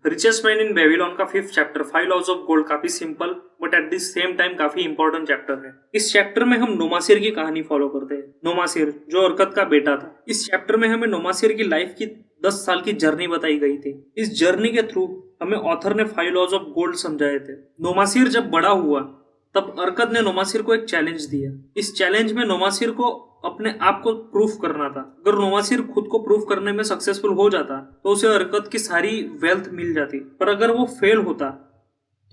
Richest man in Babylon का 5th chapter 5 laws of gold काफी simple but at the same time काफी important chapter है। इस chapter में हम नोमासिर की कहानी फॉलो करते हैं। नोमासिर जो अरकत का बेटा था। इस चैप्टर में हमें नोमासिर की लाइफ की 10 साल की जर्नी बताई गई थी। इस जर्नी के थ्रू हमें ऑथर ने 5 लॉज ऑफ गोल्ड समझाए थे। नोमासिर जब बड़ा हुआ तब अरकत ने नोमासिर को एक चैलेंज दिया। इस चैलेंज में नोमासिर को अपने आप को प्रूफ करना था। अगर नोमासिर खुद को प्रूफ करने में सक्सेसफुल हो जाता तो उसे अरकत की सारी वेल्थ मिल जाती, पर अगर वो फेल होता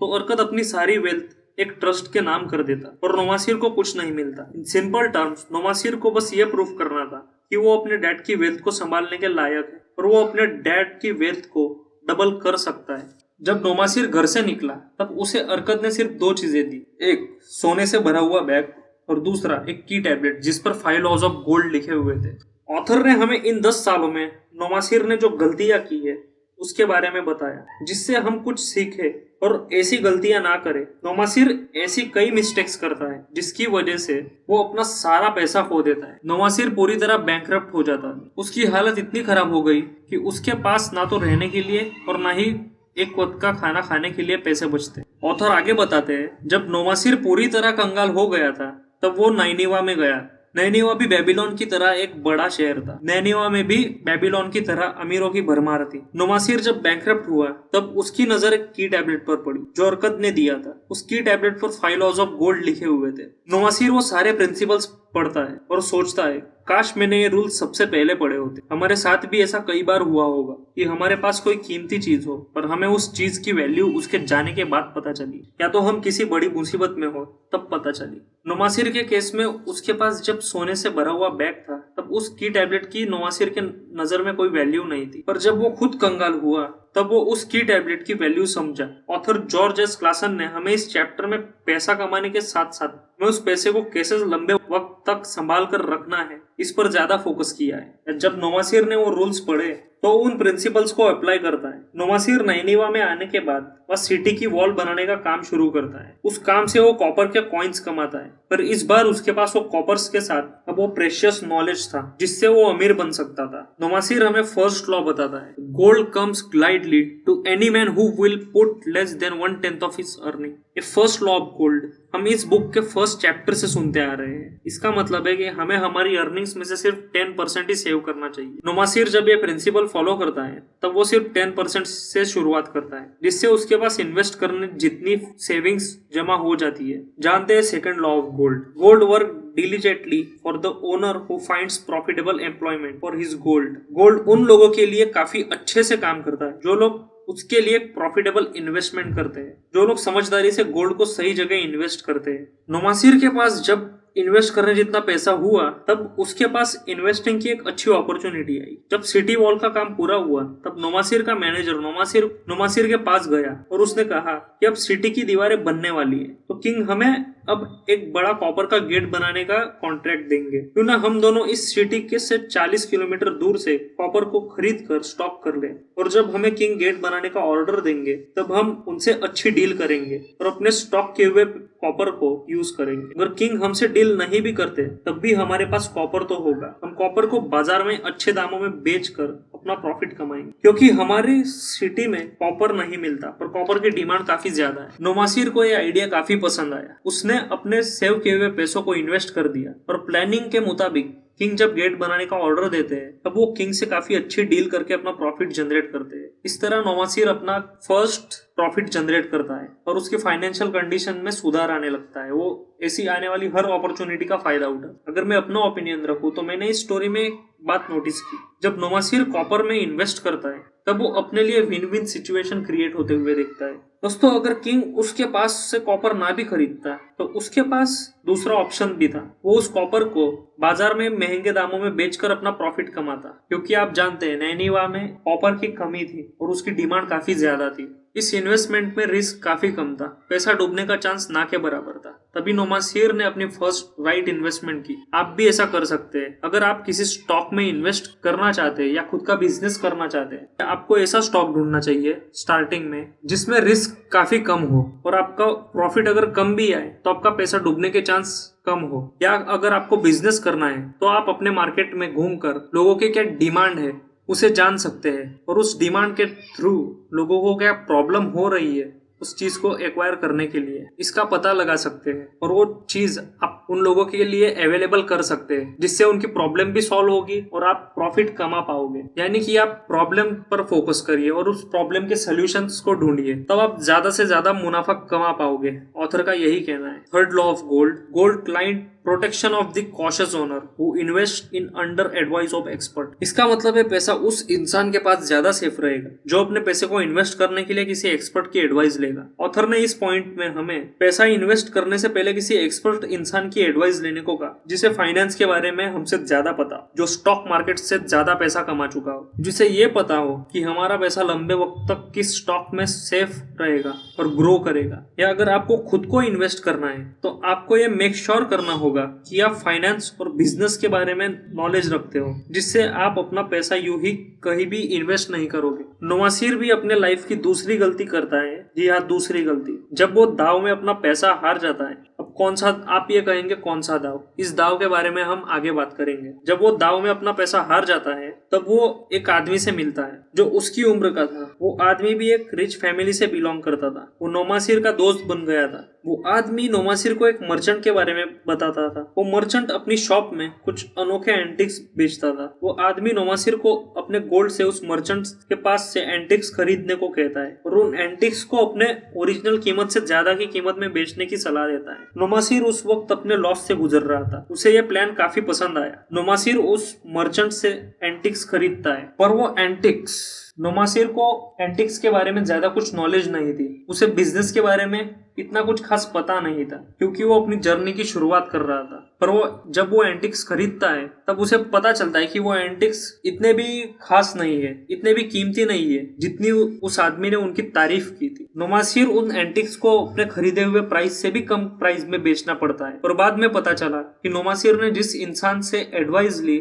तो अरकत अपनी सारी वेल्थ एक ट्रस्ट के नाम कर देता और नोमासिर को कुछ नहीं मिलता। इन सिंपल टर्म्स नोमासिर को बस ये प्रूफ करना था कि वो अपने डैड की वेल्थ को संभालने के लायक है और वो अपने डैड की वेल्थ को डबल कर सकता है। जब नोमासिर घर से निकला तब उसे अरकत ने सिर्फ 2 चीजें दी, एक सोने से भरा हुआ बैग और दूसरा एक की टैबलेट जिस पर 5 लॉज ऑफ गोल्ड लिखे हुए थे। ऑथर ने हमें इन 10 सालों में नोमासिर ने जो गलतियां की है उसके बारे में बताया, जिससे हम कुछ सीखे और ऐसी गलतियां ना करें। नोमासिर ऐसी कई मिस्टेक्स करता है जिसकी वजह से वो अपना सारा पैसा खो देता है। नोमासिर पूरी तरह बैंकरप्ट हो जाता है। उसकी हालत इतनी खराब हो गई कि उसके पास ना तो रहने के लिए और ना ही एक वक्त का खाना खाने के लिए पैसे बचते। ऑथर आगे बताते हैं, जब नोमासिर पूरी तरह कंगाल हो गया था तब वो नैनीवा में गया। नैनीवा भी बेबीलोन की तरह एक बड़ा शहर था। नैनीवा में भी बेबीलोन की तरह अमीरों की भरमार थी। नोमासिर जब बैंकरप्ट हुआ तब उसकी नजर एक की टैबलेट पर पड़ी जो अरकत ने दिया था। उस की टैबलेट पर 5 लॉज ऑफ गोल्ड लिखे हुए थे। नोमासिर वो सारे प्रिंसिपल्स पढ़ता है और सोचता है, काश मैंने ये रूल सबसे पहले पढ़े होते। हमारे साथ भी ऐसा कई बार हुआ होगा कि हमारे पास कोई कीमती चीज हो पर हमें उस चीज की वैल्यू उसके जाने के बाद पता चली, या तो हम किसी बड़ी मुसीबत में हो तब पता चली। नोमासिर के केस में उसके पास जब सोने से भरा हुआ बैग था तब उस की टैबलेट की नोमासिर के नजर में कोई वैल्यू नहीं थी, पर जब वो खुद कंगाल हुआ तब वो उस की टैबलेट की वैल्यू समझा। ऑथर जॉर्ज एस क्लासन ने हमें इस चैप्टर में पैसा कमाने के साथ साथ में उस पैसे को कैसे लंबे वक्त तक संभाल कर रखना है इस पर ज्यादा फोकस किया है। जब नोमासिर ने वो रूल्स पढ़े तो उन प्रिंसिपल्स को अप्लाई करता है। नोमासिर नैनीवा में आने के बाद वह सिटी की वॉल बनाने का काम शुरू करता है। उस काम से वो कॉपर के कॉइन्स कमाता है, पर इस बार उसके पास वो कॉपर्स के साथ अब वो प्रेशियस नॉलेज था जिससे वो अमीर बन सकता था। नोमासिर हमें फर्स्ट लॉ बताता है, gold comes gladly to any man who will put less than 1/10 of his earning. ये फर्स्ट लॉ ऑफ गोल्ड हम इस बुक के फर्स्ट चैप्टर से सुनते आ रहे हैं। इसका मतलब है कि हमें हमारी अर्निंग्स में से सिर्फ 10% ही सेव करना चाहिए। नोमासिर जब ये प्रिंसिपल फॉलो करता है तब वो सिर्फ 10% से शुरुआत करता है, जिससे उसके पास इन्वेस्ट करने जितनी सेविंग्स जमा हो जाती है। जानते हैं second law of gold, gold work diligently for the owner who finds profitable employment for his gold। Gold उन लोगों के लिए काफी अच्छे से काम करता है जो लोग उसके लिए प्रॉफिटेबल इन्वेस्टमेंट करते हैं, जो लोग समझदारी से गोल्ड को सही जगह इन्वेस्ट करते हैं। नोमासिर के पास जब इन्वेस्ट करने जितना पैसा हुआ तब उसके पास इन्वेस्टिंग की एक अच्छी अपॉर्चुनिटी आई। जब सिटी वॉल का काम पूरा हुआ तब नोमासिर का मैनेजर नोमासिर के पास गया और उसने कहा कि अब सिटी की दीवारें बनने वाली है, तो किंग हमें अब एक बड़ा कॉपर का गेट बनाने का कॉन्ट्रैक्ट देंगे। क्यों ना हम दोनों इस सिटी के से 40 किलोमीटर दूर से कॉपर को खरीद कर स्टॉक कर लें, और जब हमें किंग गेट बनाने का ऑर्डर देंगे तब हम उनसे अच्छी डील करेंगे और अपने स्टॉक किए हुए कॉपर को यूज करेंगे। अगर किंग हमसे डील नहीं भी करते तब भी हमारे पास कॉपर तो होगा। हम कॉपर को बाजार में अच्छे दामों में बेचकर अपना प्रॉफिट कमाएंगे, क्योंकि हमारी सिटी में कॉपर नहीं मिलता पर कॉपर की डिमांड काफी ज्यादा है। नोमासिर को यह आइडिया काफी पसंद आया। उसने अपने सेव किए हुए पैसों को इन्वेस्ट कर दिया और प्लानिंग के मुताबिक किंग जब गेट बनाने का ऑर्डर देते हैं तब वो किंग से काफी अच्छी डील करके अपना प्रॉफिट जनरेट करते हैं। इस तरह नोमासिर अपना फर्स्ट प्रॉफिट जनरेट करता है और उसकी फाइनेंशियल कंडीशन में सुधार आने लगता है। वो ऐसी आने वाली हर अपॉर्चुनिटी का फायदा उठा। अगर मैं अपना ओपिनियन रखूं तो मैंने इस स्टोरी में एक बात नोटिस की, जब नोमासिर कॉपर में इन्वेस्ट करता है तब वो अपने लिए विन विन सिचुएशन क्रिएट होते हुए देखता है। दोस्तों, अगर किंग उसके पास से कॉपर ना भी खरीदता तो उसके पास दूसरा ऑप्शन भी था। वो उस कॉपर को बाजार में महंगे दामों में बेचकर अपना प्रॉफिट कमाता, क्योंकि आप जानते हैं नैनीवा में कॉपर की कमी थी और उसकी डिमांड काफी ज्यादा थी। इस इन्वेस्टमेंट में रिस्क काफी कम था, पैसा डूबने का चांस ना के बराबर था। तभी नोमासिर ने अपनी फर्स्ट राइट इन्वेस्टमेंट की। आप भी ऐसा कर सकते हैं। अगर आप किसी स्टॉक में इन्वेस्ट करना चाहते हैं या खुद का बिजनेस करना चाहते हैं, आपको ऐसा स्टॉक ढूंढना चाहिए स्टार्टिंग में जिसमें रिस्क काफी कम हो और आपका प्रॉफिट अगर कम भी आए तो आपका पैसा डूबने के चांस कम हो। या अगर आपको बिजनेस करना है तो आप अपने मार्केट में घूमकर लोगों के क्या डिमांड है उसे जान सकते हैं और उस डिमांड के थ्रू लोगों को क्या प्रॉब्लम हो रही है उस चीज को एक्वायर करने के लिए इसका पता लगा सकते हैं और वो चीज आप उन लोगों के लिए अवेलेबल कर सकते हैं जिससे उनकी प्रॉब्लम भी सॉल्व होगी और आप प्रॉफिट कमा पाओगे। यानी कि आप प्रॉब्लम पर फोकस करिए और उस प्रॉब्लम के सोल्यूशंस को ढूंढिए, तब आप ज्यादा से ज्यादा मुनाफा कमा पाओगे। ऑथर का यही कहना है। Third law of gold, gold client protection of the cautious owner who invest in under advice of expert. इसका मतलब है पैसा उस इंसान के पास ज्यादा सेफ रहेगा जो अपने पैसे को इन्वेस्ट करने के लिए किसी एक्सपर्ट की एडवाइस लेगा। ऑथर ने इस पॉइंट में हमें पैसा इन्वेस्ट करने से पहले किसी एक्सपर्ट इंसान की एडवाइस लेने को कहा जिसे फाइनेंस के बारे में हमसे ज्यादा पता, जो स्टॉक मार्केट से ज्यादा पैसा कमा चुका हो, जिसे ये पता हो कि हमारा पैसा लंबे वक्त तक किस स्टॉक में सेफ रहेगा और ग्रो करेगा। या अगर आपको खुद को इन्वेस्ट करना है तो आपको ये मेक श्योर करना होगा कि आप फाइनेंस और बिजनेस के बारे में नॉलेज रखते हो, जिससे आप अपना पैसा यूं ही कहीं भी इन्वेस्ट नहीं करोगे। नवासिर भी अपने लाइफ की दूसरी गलती करता है। जी हाँ, दूसरी गलती, जब वो दाव में अपना पैसा हार जाता है। अब कौन सा, आप ये कहेंगे कौन सा दाव? इस दाव के बारे में हम आगे बात करेंगे। जब वो दाव में अपना पैसा हार जाता है तब वो एक आदमी से मिलता है जो उसकी उम्र का था। वो आदमी भी एक रिच फैमिली से बिलोंग करता था। वो नोमासिर का दोस्त बन गया था। वो आदमी नोमासिर को एक मर्चेंट के बारे में बताता था। वो मर्चेंट अपनी शॉप में कुछ अनोखे एंटिक्स बेचता था। वो आदमी नोमासिर को अपने गोल्ड से उस मर्चेंट के पास से एंटिक्स खरीदने को कहता है और उन एंटिक्स को अपने ओरिजिनल कीमत से ज्यादा की कीमत में बेचने की सलाह देता है। नोमासिर उस वक्त अपने लॉस से गुजर रहा था। उसे यह प्लान काफी पसंद आया। नोमासिर उस मर्चेंट से एंटिक्स खरीदता है, पर वो एंटिक्स, नोमासिर को एंटिक्स के बारे में ज्यादा कुछ नॉलेज नहीं थी। उसे बिजनेस के बारे में इतना कुछ खास पता नहीं था क्योंकि वो अपनी जर्नी की शुरुआत कर रहा था। पर जब वो एंटिक्स खरीदता है तब उसे पता चलता है कि वो एंटिक्स इतने भी खास नहीं है, इतने भी कीमती नहीं है जितनी उस आदमी ने उनकी तारीफ की थी। नोमासिर उन एंटिक्स को अपने खरीदे हुए प्राइस से भी कम प्राइस में बेचना पड़ता है। और बाद में पता चला कि नोमासिर ने जिस इंसान से एडवाइस ली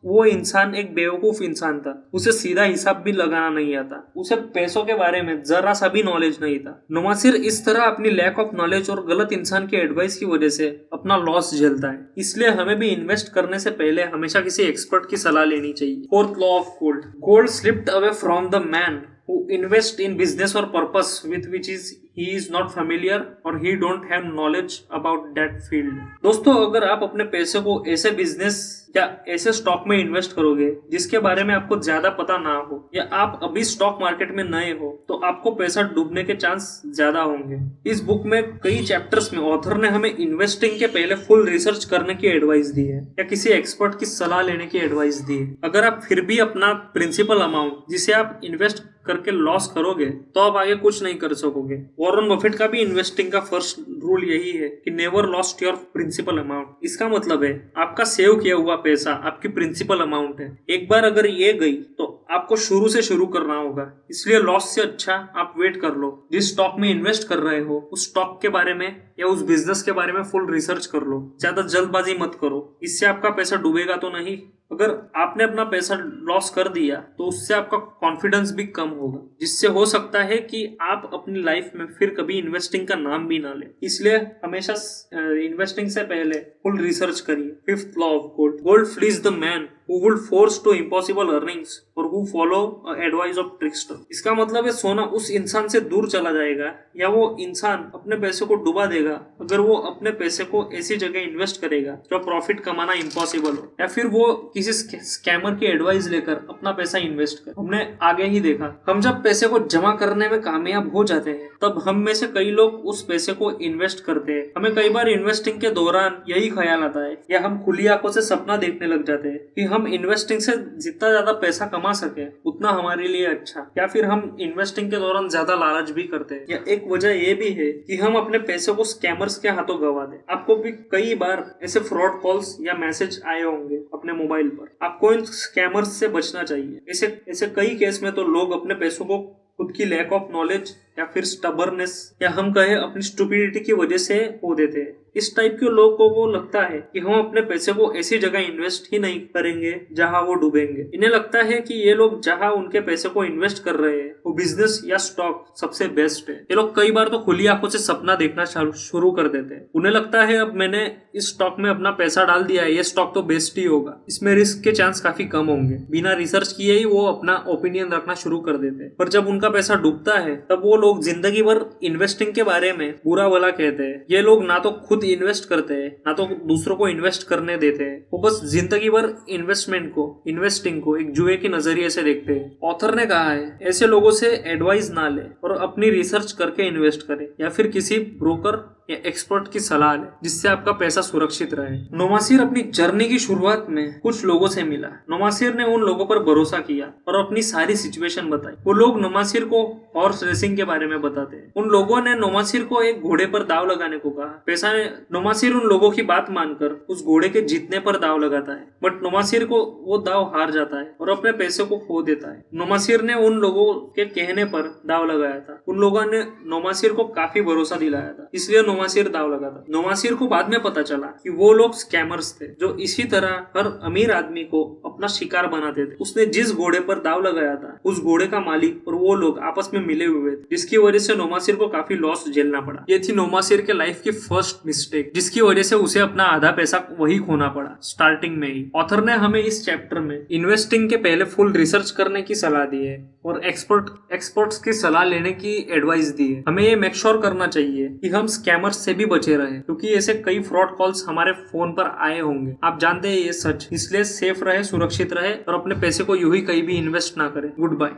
वो इंसान एक बेवकूफ इंसान था। उसे सीधा हिसाब भी लगाना नहीं आता। उसे पैसों के बारे में जरा सा भी नॉलेज नहीं था। नोमासिर इस तरह अपनी लैक ऑफ नॉलेज और गलत इंसान की एडवाइस की वजह से अपना लॉस झेलता है। इसलिए हमें भी इन्वेस्ट करने से पहले हमेशा किसी एक्सपर्ट की सलाह लेनी चाहिए। Fourth law of gold, gold slipped away from the man who invest in business or purpose with which he is not familiar or he don't have knowledge about that field। दोस्तों, अगर आप अपने पैसे को ऐसे बिजनेस या ऐसे stock में इन्वेस्ट करोगे जिसके बारे में आपको ज्यादा पता ना हो, या आप अभी स्टॉक मार्केट में नए हो, तो आपको पैसा डूबने के चांस ज्यादा होंगे। इस बुक में कई चैप्टर्स में ऑथर ने हमें इन्वेस्टिंग के पहले फुल रिसर्च करने की एडवाइस दी है या किसी एक्सपर्ट की सलाह लेने की एडवाइस दी है। अगर आप फिर भी अपना प्रिंसिपल अमाउंट जिसे आप इन्वेस्ट करके लॉस करोगे तो आप आगे कुछ नहीं कर सकोगे। वॉरेन बफेट का भी इन्वेस्टिंग का फर्स्ट रूल यही है कि never lost your principal amount. इसका मतलब है आपका सेव किया हुआ पैसा आपकी प्रिंसिपल अमाउंट है। एक बार अगर ये गई तो आपको शुरू से शुरू करना होगा। इसलिए लॉस से अच्छा आप वेट कर लो। जिस स्टॉक में इन्वेस्ट कर रहे हो उस स्टॉक के बारे में या उस बिजनेस के बारे में फुल रिसर्च कर लो। ज्यादा जल्दबाजी मत करो, इससे आपका पैसा डूबेगा तो नहीं। अगर आपने अपना पैसा लॉस कर दिया तो उससे आपका कॉन्फिडेंस भी कम होगा, जिससे हो सकता है कि आप अपनी लाइफ में फिर कभी इन्वेस्टिंग का नाम भी ना लें। इसलिए हमेशा इन्वेस्टिंग से पहले फुल रिसर्च करिए। Fifth law of gold, gold fleas the man who will force to impossible earnings और who follow advice of trickster। इसका मतलब है सोना उस इंसान से दूर चला जाएगा या वो इंसान अपने पैसे को डुबा देगा अगर वो अपने पैसे को ऐसी जगह इन्वेस्ट करेगा जो प्रॉफिट कमाना इम्पॉसिबल हो, या फिर वो किसी स्कैमर की एडवाइस लेकर अपना पैसा इन्वेस्ट कर। हमने आगे ही देखा, हम जब पैसे को जमा करने में कामयाब हो जाते हैं तब हम में से कई लोग उस पैसे को इन्वेस्ट करते हैं। हमें कई बार इन्वेस्टिंग के दौरान यही ख्याल आता है या हम खुली आंखों से सपना देखने लग जाते हैं कि हम इन्वेस्टिंग से जितना ज्यादा पैसा कमा सके उतना हमारे लिए अच्छा, या फिर हम इन्वेस्टिंग के दौरान ज्यादा लालच भी करते हैं। या एक वजह ये भी है कि हम अपने पैसे को स्कैमर्स के हाथों गवा दें। आपको भी कई बार ऐसे फ्रॉड कॉल्स या मैसेज आए होंगे अपने मोबाइल पर। आपको इन स्कैमर्स से बचना चाहिए। ऐसे कई केस में तो लोग अपने पैसों को खुद की लैक ऑफ नॉलेज या फिर स्टबरनेस या हम कहे अपनी स्टुपिडिटी की वजह से खो देते हैं। इस टाइप के लोगों को लगता है कि हम अपने पैसे को ऐसी जगह इन्वेस्ट ही नहीं करेंगे जहां वो डूबेंगे। इन्हें लगता है कि ये लोग जहां उनके पैसे को इन्वेस्ट कर रहे हैं वो बिजनेस या स्टॉक सबसे बेस्ट है। ये लोग कई बार तो खुली आंखों से सपना देखना शुरू कर देते हैं। उन्हें लगता है अब मैंने इस स्टॉक में अपना पैसा डाल दिया है, ये स्टॉक तो बेस्ट ही होगा, इसमें रिस्क के चांस काफी कम होंगे। बिना रिसर्च किए ही वो अपना ओपिनियन रखना शुरू कर देते हैं। पर जब उनका पैसा डूबता है तब वो लोग जिंदगी भर इन्वेस्टिंग के बारे में बुरा भला कहते हैं। ये लोग ना तो खुद इन्वेस्ट करते हैं ना तो दूसरों को इन्वेस्ट करने देते हैं। वो बस जिंदगी भर इन्वेस्टिंग को एक जुए के नजरिए से देखते हैं। ऑथर ने कहा है ऐसे लोगों से एडवाइस ना ले और अपनी रिसर्च करके इन्वेस्ट करें या फिर किसी ब्रोकर या एक्सपर्ट की सलाह ले जिससे आपका पैसा सुरक्षित रहे। नोमासिर अपनी जर्नी की शुरुआत में कुछ लोगों से मिला। नोमासिर ने उन लोगों पर भरोसा किया और अपनी सारी सिचुएशन बताई। वो लोग नोमासिर को हॉर्स रेसिंग के बारे में बताते हैं। उन लोगों ने नोमासिर को एक घोड़े पर दाव लगाने को कहा। नोमासिर उन लोगों की बात मानकर उस घोड़े के जीतने पर दाव लगाता है, बट नोमासिर को वो दाव हार जाता है और अपने पैसे को खो देता है। नोमासिर ने उन लोगों के कहने पर दाव लगाया था। उन लोगों ने नोमासिर को काफी भरोसा दिलाया था, इसलिए नोमासिर दाव लगा था। नोमासिर को बाद में पता चला कि वो लोग स्कैमर्स थे जो इसी तरह हर अमीर आदमी को अपना शिकार बनाते थे। उसने जिस घोड़े पर दाव लगाया था उस घोड़े का मालिक और वो लोग आपस में मिले हुए थे, जिसकी वजह से नोमासिर को काफी लॉस झेलना पड़ा। ये थी नोमासिर के लाइफ की फर्स्ट मिस्टेक, जिसकी वजह से उसे अपना आधा पैसा वही खोना पड़ा स्टार्टिंग में ही। ऑथर ने हमें इस चैप्टर में इन्वेस्टिंग के पहले फुल रिसर्च करने की सलाह दी है और एक्सपर्ट्स की सलाह लेने की एडवाइस दी है। हमें ये मेक श्योर करना चाहिए कि हम स्कैमर्स से भी बचे रहे, क्योंकि ऐसे कई फ्रॉड कॉल्स हमारे फोन पर आए होंगे। आप जानते हैं ये सच, इसलिए सेफ रहे, सुरक्षित रहे और अपने पैसे को यूं ही कहीं भी इन्वेस्ट ना करें। Good bye.